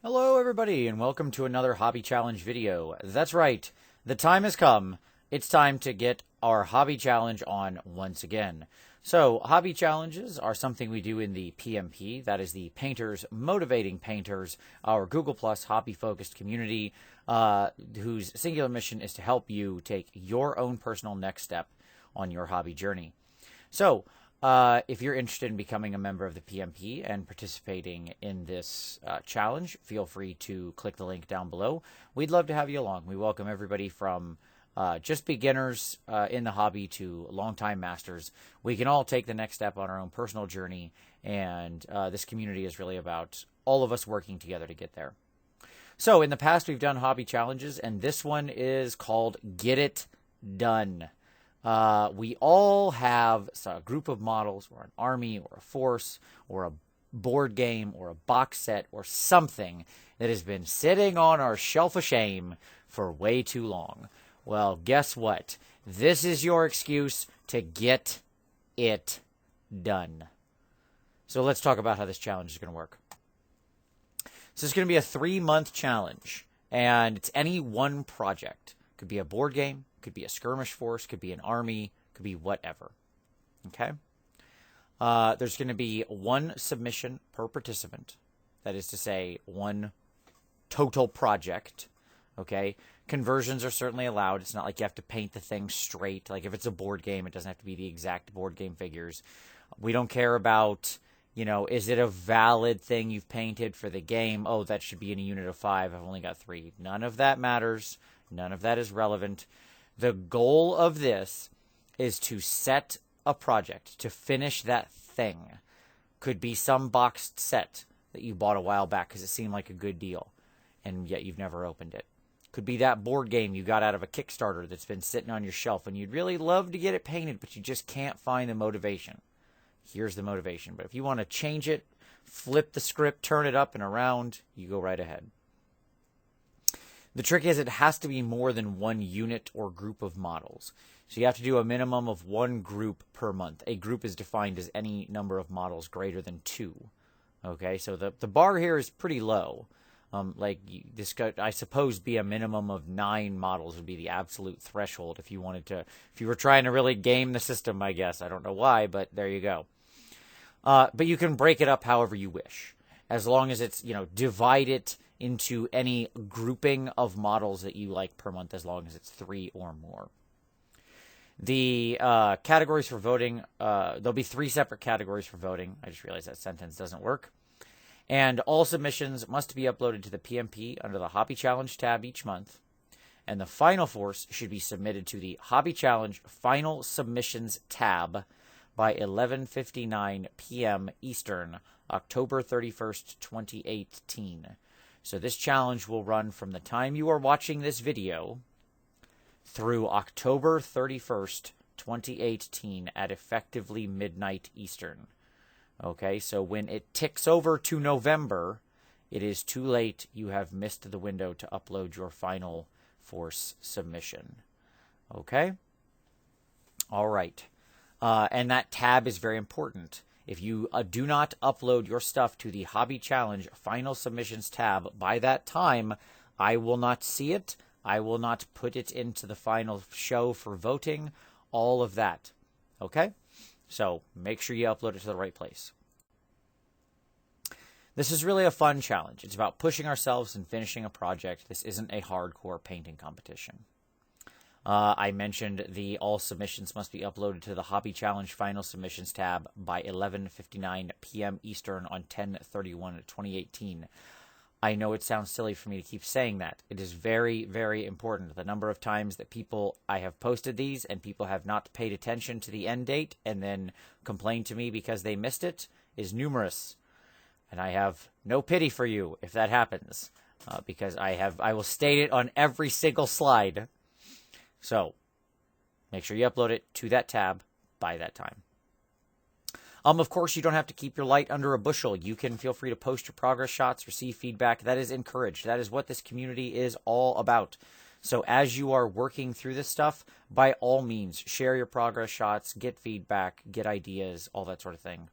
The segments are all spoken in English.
Hello everybody and welcome to another Hobby Challenge video. That's right, the time has come. It's time to get our Hobby Challenge on once again. So, Hobby Challenges are something we do in the PMP, that is the Painters Motivating Painters, our Google Plus hobby-focused community, whose singular mission is to help you take your own personal next step on your hobby journey. So, if you're interested in becoming a member of the PMP and participating in this challenge, feel free to click the link down below. We'd love to have you along. We welcome everybody from just beginners in the hobby to longtime masters. We can all take the next step on our own personal journey, and this community is really about all of us working together to get there. So in the past, we've done hobby challenges, and this one is called Get It Done. We all have a group of models, or an army, or a force, or a board game, or a box set, or something that has been sitting on our shelf of shame for way too long. Well, guess what? This is your excuse to get it done. So let's talk about how this challenge is going to work. So it's going to be a 3-month challenge, and it's any one project. It could be a board game, could be a skirmish force, could be an army, could be whatever. Okay? There's going to be one submission per participant. That is to say, one total project. Okay? Conversions are certainly allowed. It's not like you have to paint the thing straight. Like if it's a board game, it doesn't have to be the exact board game figures. We don't care about, is it a valid thing you've painted for the game? Oh, that should be in a unit of 5. I've only got 3. None of that matters. None of that is relevant. The goal of this is to set a project, to finish that thing. Could be some boxed set that you bought a while back because it seemed like a good deal, and yet you've never opened it. Could be that board game you got out of a Kickstarter that's been sitting on your shelf, and you'd really love to get it painted, but you just can't find the motivation. Here's the motivation. But if you want to change it, flip the script, turn it up and around, you go right ahead. The trick is it has to be more than one unit or group of models. So you have to do a minimum of one group per month. A group is defined as any number of models greater than 2. Okay, so the bar here is pretty low. This could, I suppose, be a minimum of 9 models would be the absolute threshold if you were trying to really game the system, I guess. I don't know why, but there you go. But you can break it up however you wish, as long as it's, divide it into any grouping of models that you like per month, as long as it's 3 or more. The categories for voting, there'll be 3 separate categories for voting. I just realized that sentence doesn't work. And all submissions must be uploaded to the PMP under the Hobby Challenge tab each month. And the final force should be submitted to the Hobby Challenge Final Submissions tab by 11:59 p.m. Eastern, October 31st, 2018. So this challenge will run from the time you are watching this video through October 31st, 2018 at effectively midnight Eastern. Okay, so when it ticks over to November, it is too late. You have missed the window to upload your final force submission. Okay? All right. And that tab is very important. If you do not upload your stuff to the Hobby Challenge Final Submissions tab by that time, I will not see it. I will not put it into the final show for voting. All of that. Okay? So make sure you upload it to the right place. This is really a fun challenge. It's about pushing ourselves and finishing a project. This isn't a hardcore painting competition. I mentioned the all submissions must be uploaded to the Hobby Challenge Final Submissions tab by 11:59 p.m. Eastern on 10/31/2018. I know it sounds silly for me to keep saying that. It is very, very important. The number of times that I have posted these and people have not paid attention to the end date and then complained to me because they missed it is numerous. And I have no pity for you if that happens, because I will state it on every single slide. So, make sure you upload it to that tab by that time. Of course, you don't have to keep your light under a bushel. You can feel free to post your progress shots, receive feedback. That is encouraged. That is what this community is all about. So as you are working through this stuff, by all means, share your progress shots, get feedback, get ideas, all that sort of thing.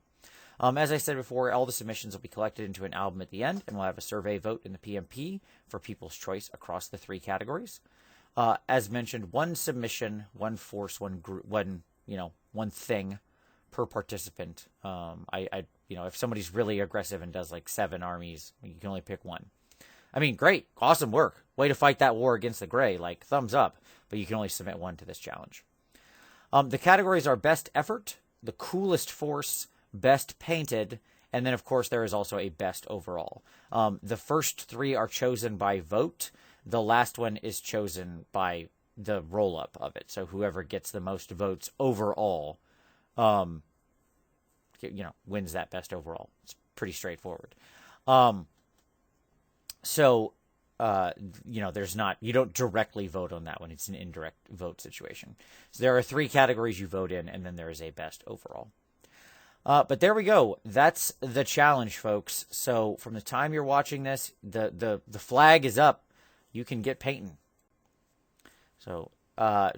As I said before, all the submissions will be collected into an album at the end, and we'll have a survey vote in the PMP for people's choice across the 3 categories. As mentioned, 1 submission, 1 force, 1 group, 1 thing per participant. If somebody's really aggressive and does like 7 armies, you can only pick 1. I mean, great, awesome work, way to fight that war against the gray, like thumbs up. But you can only submit 1 to this challenge. The categories are best effort, the coolest force, best painted, and then of course there is also a best overall. The first 3 are chosen by vote. The last one is chosen by the roll-up of it. So whoever gets the most votes overall, wins that best overall. It's pretty straightforward. You don't directly vote on that one. It's an indirect vote situation. So there are 3 categories you vote in, and then there is a best overall. But there we go. That's the challenge, folks. So from the time you're watching this, the flag is up. You can get painting. So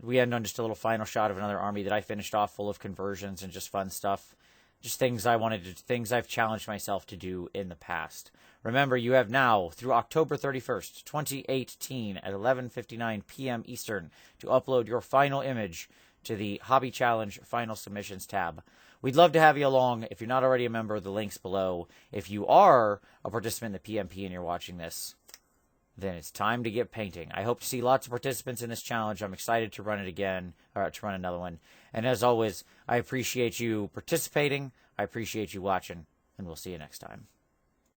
we end on just a little final shot of another army that I finished off, full of conversions and just fun stuff. Just things I've challenged myself to do in the past. Remember, you have now, through October 31st, 2018, at 11:59 p.m. Eastern, to upload your final image to the Hobby Challenge Final Submissions tab. We'd love to have you along. If you're not already a member, the link's below. If you are a participant in the PMP and you're watching this, then it's time to get painting. I hope to see lots of participants in this challenge. I'm excited to run it again, or to run another one. And as always, I appreciate you participating. I appreciate you watching, and we'll see you next time.